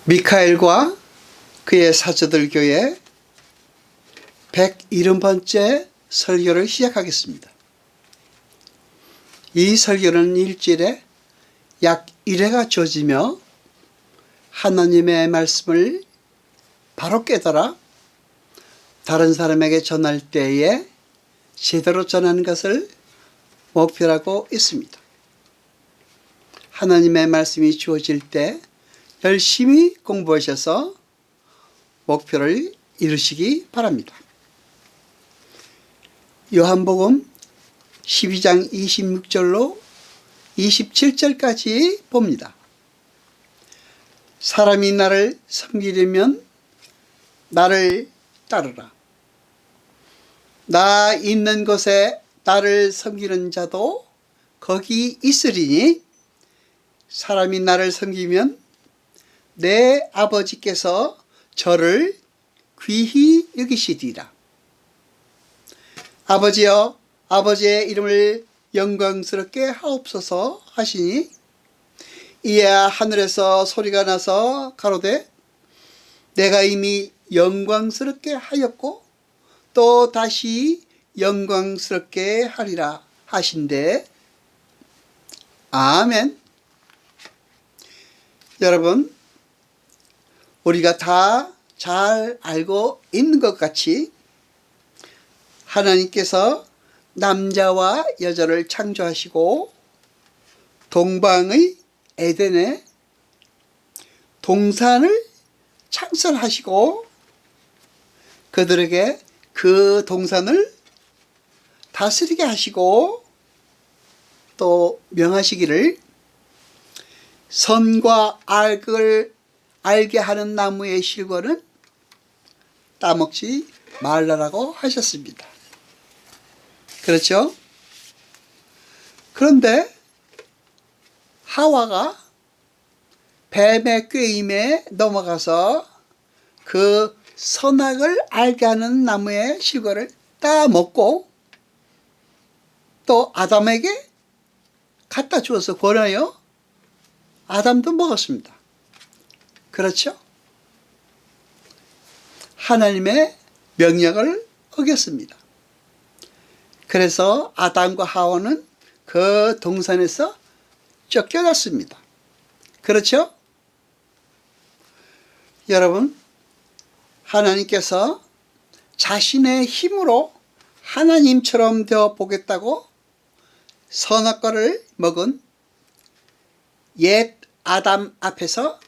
미카엘과 그의 사제들 교회 170번째 설교를 시작하겠습니다. 이 설교는 일주일에 약 1회가 주어지며 하나님의 말씀을 바로 깨달아 다른 사람에게 전할 때에 제대로 전하는 것을 목표로 하고 있습니다. 하나님의 말씀이 주어질 때 열심히 공부하셔서 목표를 이루시기 바랍니다. 요한복음 12장 26절로 27절까지 봅니다. 사람이 나를 섬기려면 나를 따르라. 나 있는 곳에 나를 섬기는 자도 거기 있으리니 사람이 나를 섬기면 내 아버지께서 저를 귀히 여기시리라. 아버지여, 아버지의 이름을 영광스럽게 하옵소서 하시니 이에 하늘에서 소리가 나서 가로되 내가 이미 영광스럽게 하였고 또 다시 영광스럽게 하리라 하신대. 아멘. 여러분, 우리가 다 잘 알고 있는 것 같이 하나님께서 남자와 여자를 창조하시고 동방의 에덴에 동산을 창설하시고 그들에게 그 동산을 다스리게 하시고 또 명하시기를 선과 악을 알게 하는 나무의 실과는 따먹지 말라라고 하셨습니다. 그렇죠? 그런데 하와가 뱀의 꾀임에 넘어가서 그 선악을 알게 하는 나무의 실과를 따먹고 또 아담에게 갖다 주어서 권하여 아담도 먹었습니다. 그렇죠? 하나님의 명령을 어겼습니다. 그래서 아담과 하와는 그 동산에서 쫓겨났습니다. 그렇죠? 여러분, 하나님께서 자신의 힘으로 하나님처럼 되어 보겠다고 선악과를 먹은 옛 아담 앞에서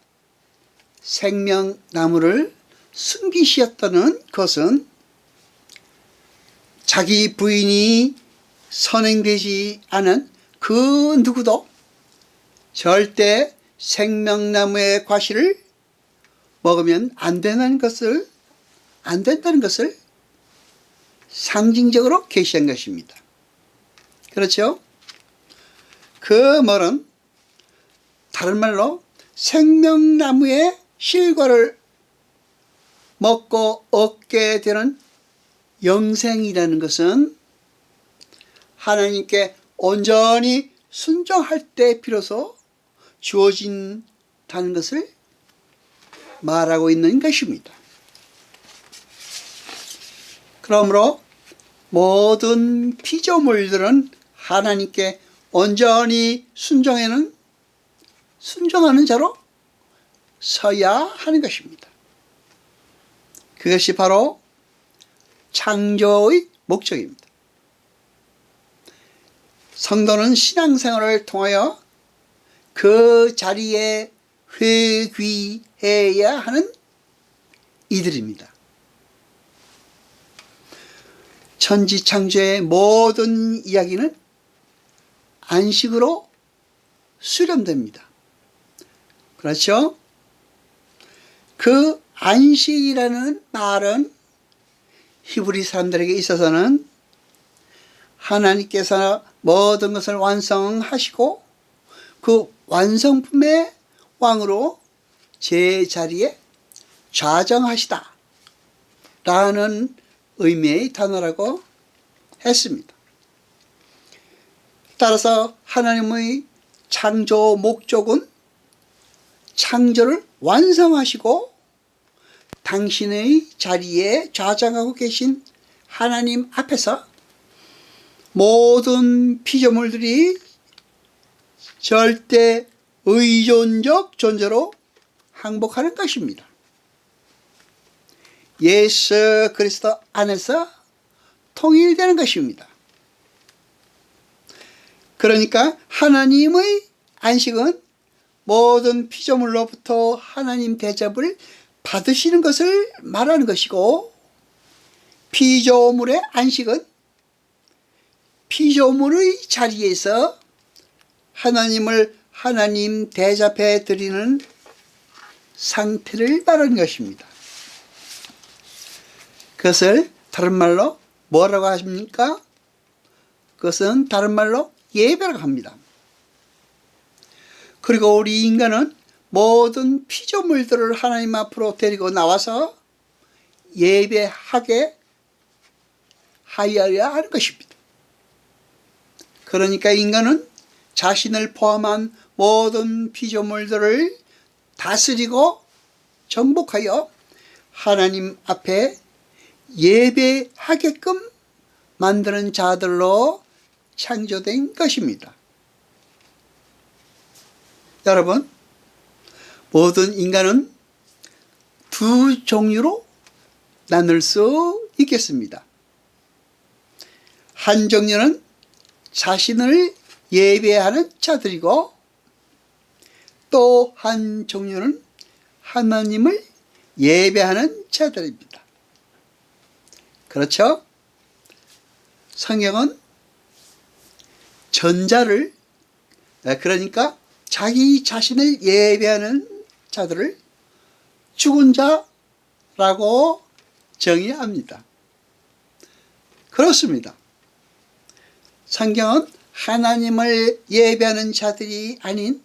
생명나무를 숨기셨다는 것은 자기 부인이 선행되지 않은 그 누구도 절대 생명나무의 과실을 먹으면 안 된다는 것을 상징적으로 계시한 것입니다. 그렇죠? 그 말은 다른 말로 생명나무의 실과를 먹고 얻게 되는 영생이라는 것은 하나님께 온전히 순종할 때 비로소 주어진다는 것을 말하고 있는 것입니다. 그러므로 모든 피조물들은 하나님께 온전히 순종하는 자로 서야 하는 것입니다. 그것이 바로 창조의 목적입니다. 성도는 신앙생활을 통하여 그 자리에 회귀해야 하는 이들입니다. 천지창조의 모든 이야기는 안식으로 수렴됩니다. 그렇죠? 그 안식이라는 말은 히브리 사람들에게 있어서는 하나님께서 모든 것을 완성하시고 그 완성품의 왕으로 제자리에 좌정하시다 라는 의미의 단어라고 했습니다. 따라서 하나님의 창조 목적은 창조를 완성하시고 당신의 자리에 좌장하고 계신 하나님 앞에서 모든 피조물들이 절대 의존적 존재로 항복하는 것입니다. 예수 그리스도 안에서 통일되는 것입니다. 그러니까 하나님의 안식은 모든 피조물로부터 하나님 대접을 받으시는 것을 말하는 것이고, 피조물의 안식은 피조물의 자리에서 하나님을 하나님 대접해 드리는 상태를 말하는 것입니다. 그것을 다른 말로 뭐라고 하십니까? 그것은 다른 말로 예배라고 합니다. 그리고 우리 인간은 모든 피조물들을 하나님 앞으로 데리고 나와서 예배하게 하여야 하는 것입니다. 그러니까 인간은 자신을 포함한 모든 피조물들을 다스리고 정복하여 하나님 앞에 예배하게끔 만드는 자들로 창조된 것입니다. 여러분, 모든 인간은 두 종류로 나눌 수 있겠습니다. 한 종류는 자신을 예배하는 자들이고, 또 한 종류는 하나님을 예배하는 자들입니다. 그렇죠? 성경은 전자를, 그러니까 자기 자신을 예배하는 자들을 죽은 자라고 정의합니다. 그렇습니다. 성경은 하나님을 예배하는 자들이 아닌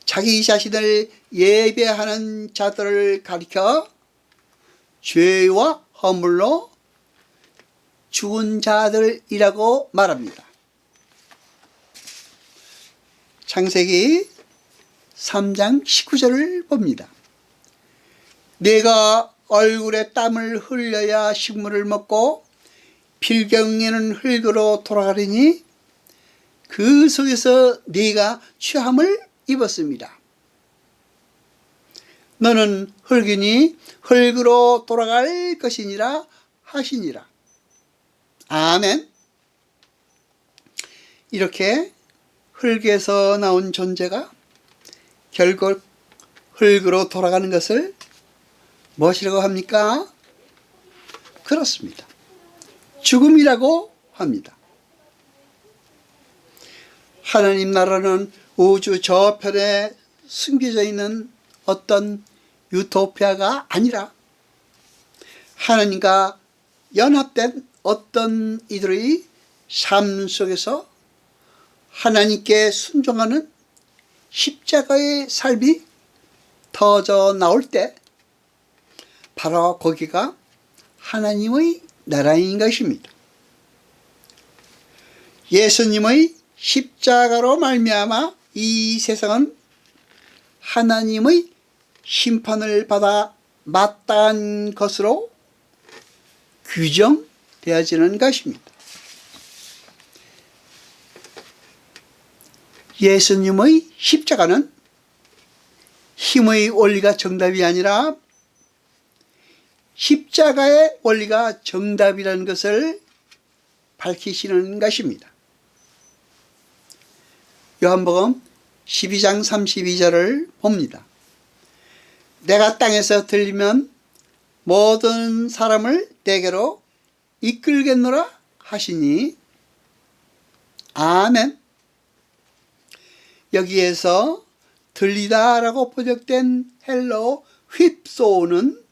자기 자신을 예배하는 자들을 가리켜 죄와 허물로 죽은 자들이라고 말합니다. 창세기 3장 19절을 봅니다. 내가 얼굴에 땀을 흘려야 식물을 먹고 필경에는 흙으로 돌아가리니 그 속에서 네가 취함을 입었습니다. 너는 흙이니 흙으로 돌아갈 것이니라 하시니라. 아멘. 이렇게 흙에서 나온 존재가 결국 흙으로 돌아가는 것을 무엇이라고 합니까? 그렇습니다. 죽음이라고 합니다. 하나님 나라는 우주 저편에 숨겨져 있는 어떤 유토피아가 아니라 하나님과 연합된 어떤 이들의 삶 속에서 하나님께 순종하는 십자가의 삶이 터져 나올 때 바로 거기가 하나님의 나라인 것입니다. 예수님의 십자가로 말미암아 이 세상은 하나님의 심판을 받아 마땅한 것으로 규정되어지는 것입니다. 예수님의 십자가는 힘의 원리가 정답이 아니라 십자가의 원리가 정답이라는 것을 밝히시는 것입니다. 요한복음 12장 32절을 봅니다. 내가 땅에서 들리면 모든 사람을 내게로 이끌겠노라 하시니 아멘. 여기에서 들리다라고 번역된 헬러 휩소는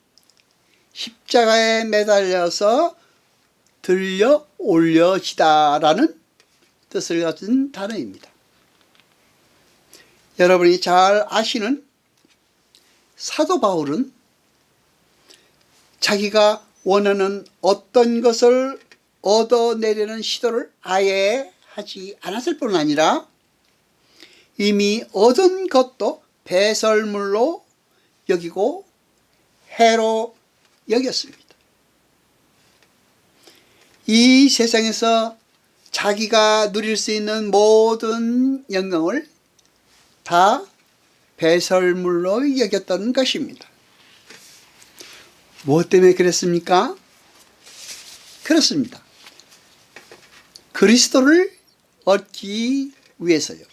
십자가에 매달려서 들려 올려지다라는 뜻을 가진 단어입니다. 여러분이 잘 아시는 사도 바울은 자기가 원하는 어떤 것을 얻어내려는 시도를 아예 하지 않았을 뿐 아니라 이미 얻은 것도 배설물로 여기고 해로 여겼습니다. 이 세상에서 자기가 누릴 수 있는 모든 영광을 다 배설물로 여겼던 것입니다. 무엇 때문에 그랬습니까? 그렇습니다. 그리스도를 얻기 위해서요.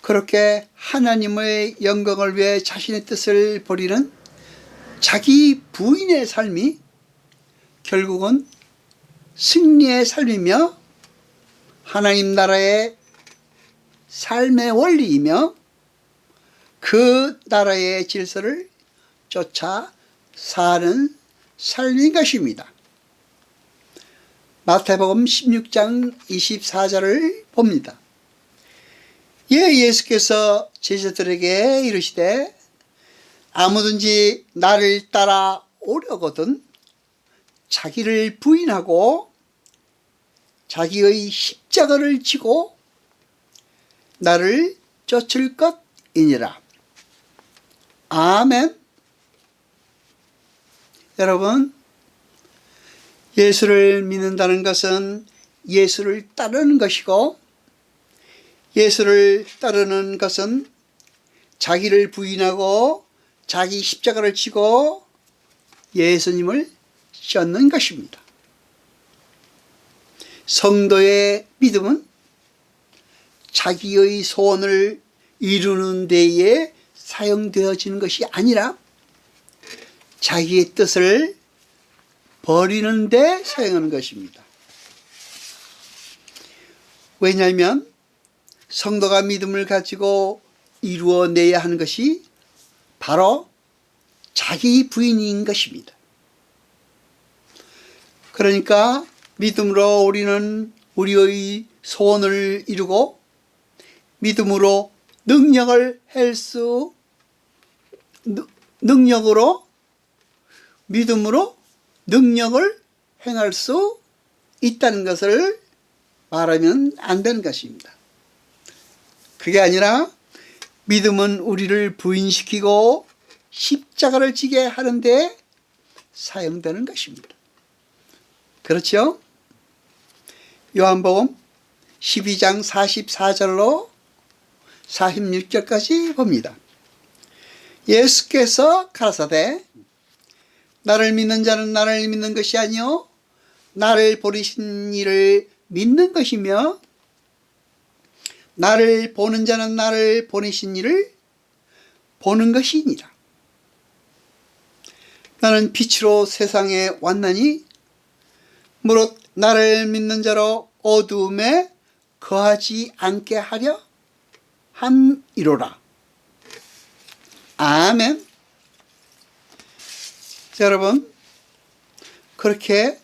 그렇게 하나님의 영광을 위해 자신의 뜻을 버리는 자기 부인의 삶이 결국은 승리의 삶이며 하나님 나라의 삶의 원리이며 그 나라의 질서를 쫓아 사는 삶인 것입니다. 마태복음 16장 24절을 봅니다. 예수께서 제자들에게 이르시되 아무든지 나를 따라 오려거든 자기를 부인하고 자기의 십자가를 지고 나를 쫓을 것이니라. 아멘. 여러분, 예수를 믿는다는 것은 예수를 따르는 것이고, 예수를 따르는 것은 자기를 부인하고 자기 십자가를 지고 예수님을 쫓는 것입니다. 성도의 믿음은 자기의 소원을 이루는 데에 사용되어지는 것이 아니라 자기의 뜻을 버리는 데 사용하는 것입니다. 왜냐하면 성도가 믿음을 가지고 이루어내야 하는 것이 바로 자기 부인인 것입니다. 그러니까 믿음으로 우리는 우리의 소원을 이루고 믿음으로 믿음으로 능력을 행할 수 있다는 것을 말하면 안 되는 것입니다. 그게 아니라 믿음은 우리를 부인시키고 십자가를 지게 하는 데 사용되는 것입니다. 그렇죠? 요한복음 12장 44절로 46절까지 봅니다. 예수께서 가라사대 나를 믿는 자는 나를 믿는 것이 아니요 나를 보내신 이를 믿는 것이며 나를 보는 자는 나를 보내신 이를 보는 것이니라. 나는 빛으로 세상에 왔나니 무릇 나를 믿는 자로 어두움에 거하지 않게 하려 함이로라. 아멘. 자, 여러분, 그렇게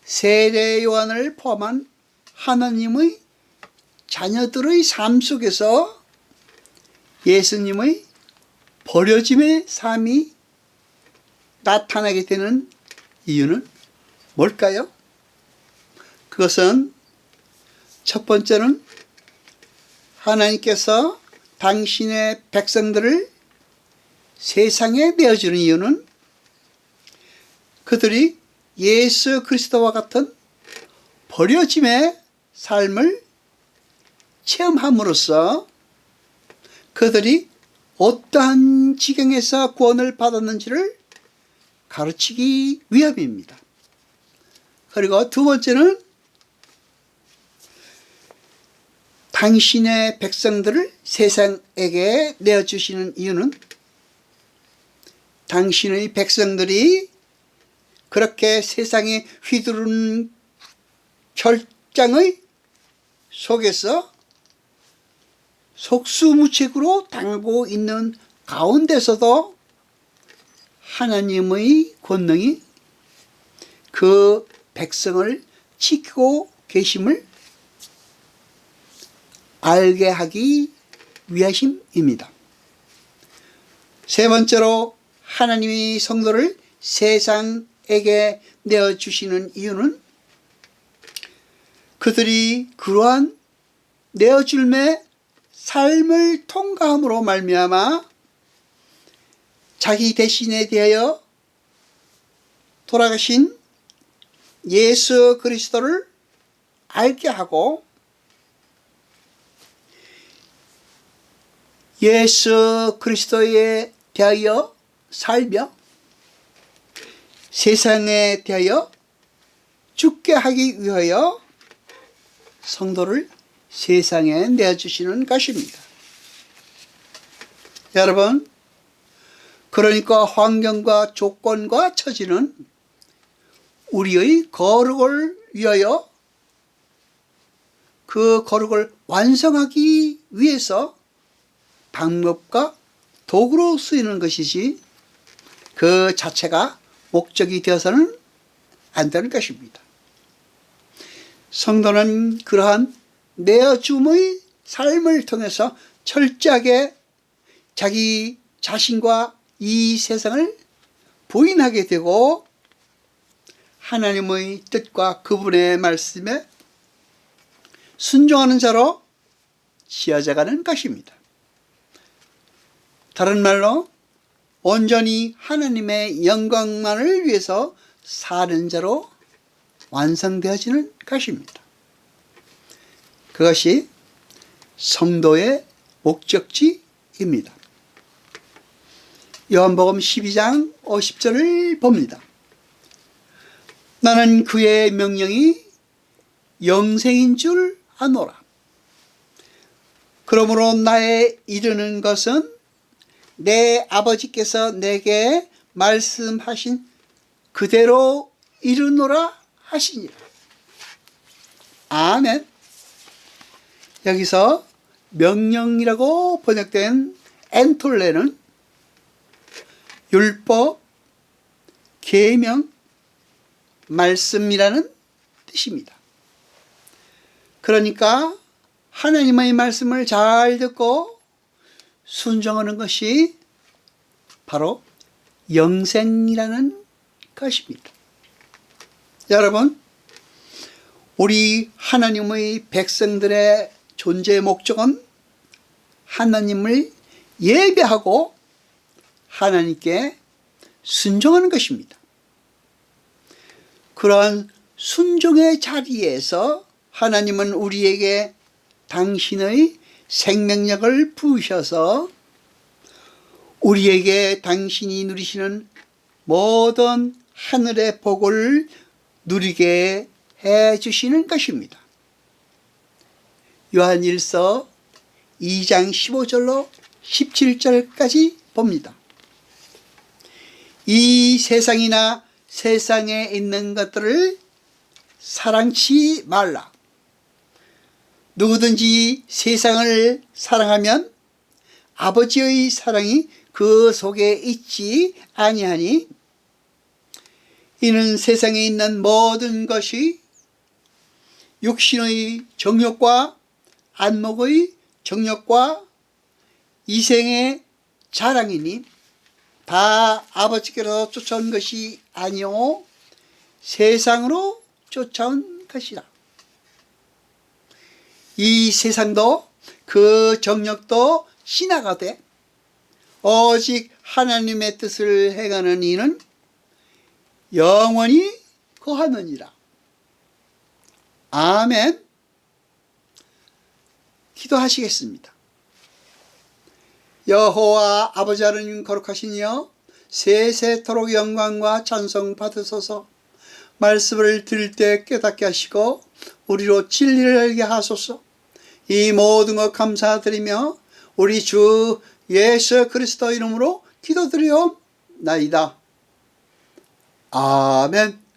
세례 요한을 포함한 하나님의 자녀들의 삶 속에서 예수님의 버려짐의 삶이 나타나게 되는 이유는 뭘까요? 그것은 첫 번째는 하나님께서 당신의 백성들을 세상에 내어주는 이유는 그들이 예수 그리스도와 같은 버려짐의 삶을 체험함으로써 그들이 어떠한 지경에서 구원을 받았는지를 가르치기 위함입니다. 그리고 두 번째는 당신의 백성들을 세상에게 내어주시는 이유는 당신의 백성들이 그렇게 세상에 휘두른 결장의 속에서 속수무책으로 당하고 있는 가운데서도 하나님의 권능이 그 백성을 지키고 계심을 알게 하기 위하심입니다. 세 번째로 하나님이 성도를 세상에게 내어주시는 이유는 그들이 그러한 내어줄매 삶을 통과함으로 말미암아 자기 대신에 대하여 돌아가신 예수 그리스도를 알게 하고 예수 그리스도에 대하여 살며 세상에 대하여 죽게 하기 위하여 성도를 세상에 내어주시는 것입니다. 여러분, 그러니까 환경과 조건과 처지는 우리의 거룩을 위하여 그 거룩을 완성하기 위해서 방법과 도구로 쓰이는 것이지 그 자체가 목적이 되어서는 안 되는 것입니다. 성도는 그러한 내어줌의 삶을 통해서 철저하게 자기 자신과 이 세상을 부인하게 되고 하나님의 뜻과 그분의 말씀에 순종하는 자로 지어져가는 것입니다. 다른 말로 온전히 하나님의 영광만을 위해서 사는 자로 완성되어지는 것입니다. 그것이 성도의 목적지입니다. 요한복음 12장 50절을 봅니다. 나는 그의 명령이 영생인 줄 아노라. 그러므로 나의 이르는 것은 내 아버지께서 내게 말씀하신 그대로 이르노라 하시니라. 아멘. 여기서 명령이라고 번역된 엔톨레는 율법, 계명, 말씀이라는 뜻입니다. 그러니까 하나님의 말씀을 잘 듣고 순종하는 것이 바로 영생이라는 것입니다. 여러분, 우리 하나님의 백성들의 존재 목적은 하나님을 예배하고 하나님께 순종하는 것입니다. 그러한 순종의 자리에서 하나님은 우리에게 당신의 생명력을 부으셔서 우리에게 당신이 누리시는 모든 하늘의 복을 누리게 해주시는 것입니다. 요한일서 2장 15절로 17절까지 봅니다. 이 세상이나 세상에 있는 것들을 사랑치 말라. 누구든지 세상을 사랑하면 아버지의 사랑이 그 속에 있지 아니하니 이는 세상에 있는 모든 것이 육신의 정욕과 안목의 정욕과 이생의 자랑이니 다 아버지께로 쫓아온 것이 아니오 세상으로 쫓아온 것이라. 이 세상도 그 정욕도 지나가되 오직 하나님의 뜻을 행하는 이는 영원히 거하느니라. 아멘. 기도하시겠습니다. 여호와 아버지 하나님 거룩하시니여 세세토록 영광과 찬송 받으소서. 말씀을 들을 때 깨닫게 하시고 우리로 진리를 알게 하소서. 이 모든 것 감사드리며 우리 주 예수 그리스도 이름으로 기도드리옵나이다. 아멘.